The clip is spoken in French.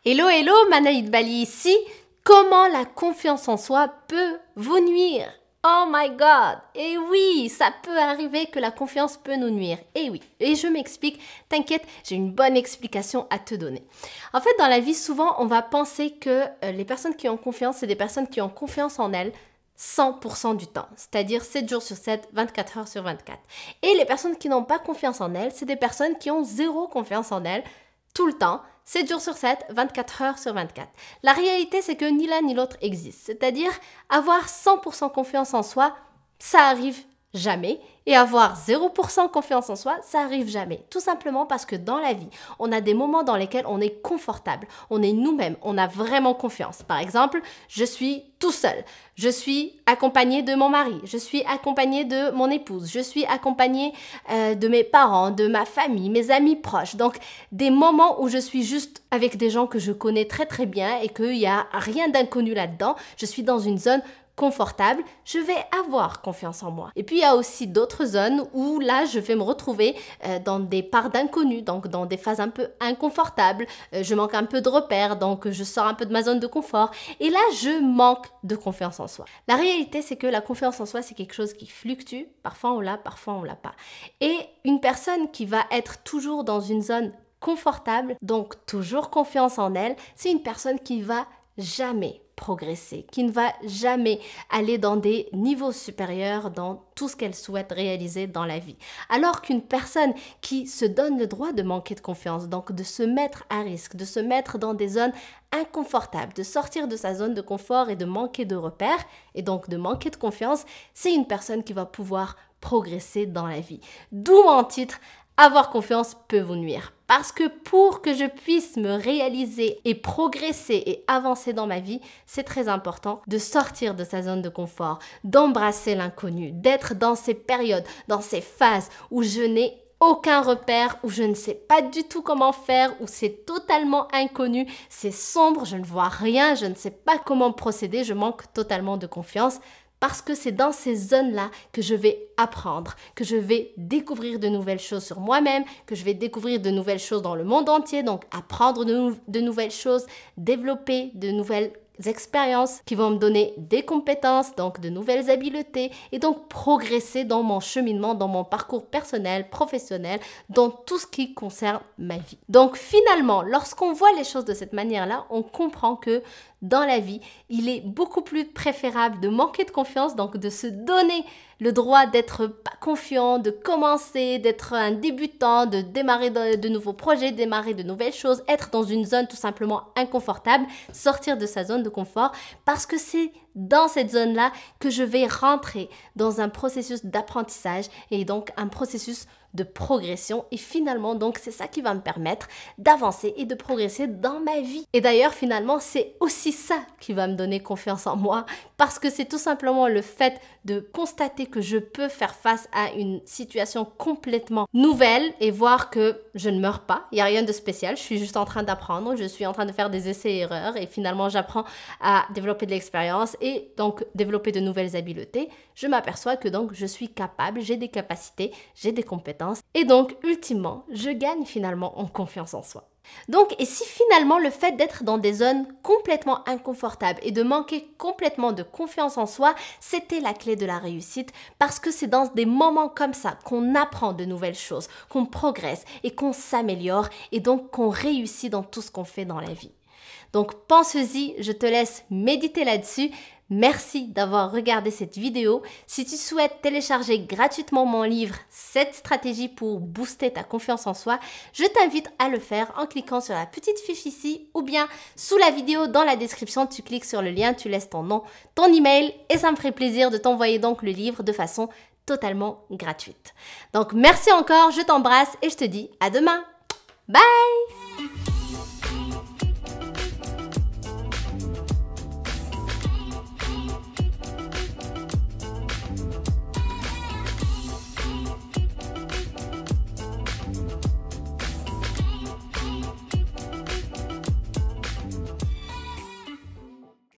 Hello, hello, Manaïd Bali ici. Comment la confiance en soi peut vous nuire? Oh my God! Et oui, ça peut arriver que la confiance peut nous nuire. Et oui, et je m'explique. T'inquiète, j'ai une bonne explication à te donner. En fait, dans la vie, souvent, on va penser que les personnes qui ont confiance, c'est des personnes qui ont confiance en elles 100% du temps, c'est-à-dire 7 jours sur 7, 24 heures sur 24. Et les personnes qui n'ont pas confiance en elles, c'est des personnes qui ont zéro confiance en elles tout le temps, 7 jours sur 7, 24 heures sur 24. La réalité, c'est que ni l'un ni l'autre existe. C'est-à-dire, avoir 100% confiance en soi, ça arrive jamais. Et avoir 0% confiance en soi, ça arrive jamais. Tout simplement parce que dans la vie, on a des moments dans lesquels on est confortable. On est nous-mêmes. On a vraiment confiance. Par exemple, je suis tout seul. Je suis accompagnée de mon mari. Je suis accompagnée de mon épouse. Je suis accompagnée de mes parents, de ma famille, mes amis proches. Donc, des moments où je suis juste avec des gens que je connais très très bien et qu'il n'y a rien d'inconnu là-dedans. Je suis dans une zone confortable, je vais avoir confiance en moi. Et puis, il y a aussi d'autres zones où là, je vais me retrouver dans des parts d'inconnu, donc dans des phases un peu inconfortables. Je manque un peu de repères, donc je sors un peu de ma zone de confort. Et là, je manque de confiance en soi. La réalité, c'est que la confiance en soi, c'est quelque chose qui fluctue. Parfois, on l'a, parfois, on l'a pas. Et une personne qui va être toujours dans une zone confortable, donc toujours confiance en elle, c'est une personne qui va jamais progresser, qui ne va jamais aller dans des niveaux supérieurs dans tout ce qu'elle souhaite réaliser dans la vie. Alors qu'une personne qui se donne le droit de manquer de confiance, donc de se mettre à risque, de se mettre dans des zones inconfortables, de sortir de sa zone de confort et de manquer de repères, et donc de manquer de confiance, c'est une personne qui va pouvoir progresser dans la vie. D'où mon titre, avoir confiance peut vous nuire. Parce que pour que je puisse me réaliser et progresser et avancer dans ma vie, c'est très important de sortir de sa zone de confort, d'embrasser l'inconnu, d'être dans ces périodes, dans ces phases où je n'ai aucun repère, où je ne sais pas du tout comment faire, où c'est totalement inconnu, c'est sombre, je ne vois rien, je ne sais pas comment procéder, je manque totalement de confiance. Parce que c'est dans ces zones-là que je vais apprendre, que je vais découvrir de nouvelles choses sur moi-même, que je vais découvrir de nouvelles choses dans le monde entier, donc apprendre de nouvelles choses, développer de nouvelles expériences qui vont me donner des compétences, donc de nouvelles habiletés et donc progresser dans mon cheminement, dans mon parcours personnel, professionnel, dans tout ce qui concerne ma vie. Donc finalement, lorsqu'on voit les choses de cette manière-là, on comprend que dans la vie, il est beaucoup plus préférable de manquer de confiance, donc de se donner le droit d'être pas confiant, de commencer, d'être un débutant, de démarrer de nouveaux projets, démarrer de nouvelles choses, être dans une zone tout simplement inconfortable, sortir de sa zone de confort, parce que c'est dans cette zone-là que je vais rentrer dans un processus d'apprentissage et donc un processus de progression et finalement donc c'est ça qui va me permettre d'avancer et de progresser dans ma vie. Et d'ailleurs finalement c'est aussi ça qui va me donner confiance en moi parce que c'est tout simplement le fait de constater que je peux faire face à une situation complètement nouvelle et voir que je ne meurs pas, il n'y a rien de spécial, je suis juste en train d'apprendre, je suis en train de faire des essais et erreurs et finalement j'apprends à développer de l'expérience et donc développer de nouvelles habiletés. Je m'aperçois que donc je suis capable, j'ai des capacités, j'ai des compétences et donc ultimement je gagne finalement en confiance en soi. Donc, et si finalement le fait d'être dans des zones complètement inconfortables et de manquer complètement de confiance en soi, c'était la clé de la réussite parce que c'est dans des moments comme ça qu'on apprend de nouvelles choses, qu'on progresse et qu'on s'améliore et donc qu'on réussit dans tout ce qu'on fait dans la vie. Donc, pense-y, je te laisse méditer là-dessus. Merci d'avoir regardé cette vidéo. Si tu souhaites télécharger gratuitement mon livre « 7 stratégies pour booster ta confiance en soi », je t'invite à le faire en cliquant sur la petite fiche ici ou bien sous la vidéo dans la description, tu cliques sur le lien, tu laisses ton nom, ton email et ça me ferait plaisir de t'envoyer donc le livre de façon totalement gratuite. Donc merci encore, je t'embrasse et je te dis à demain. Bye!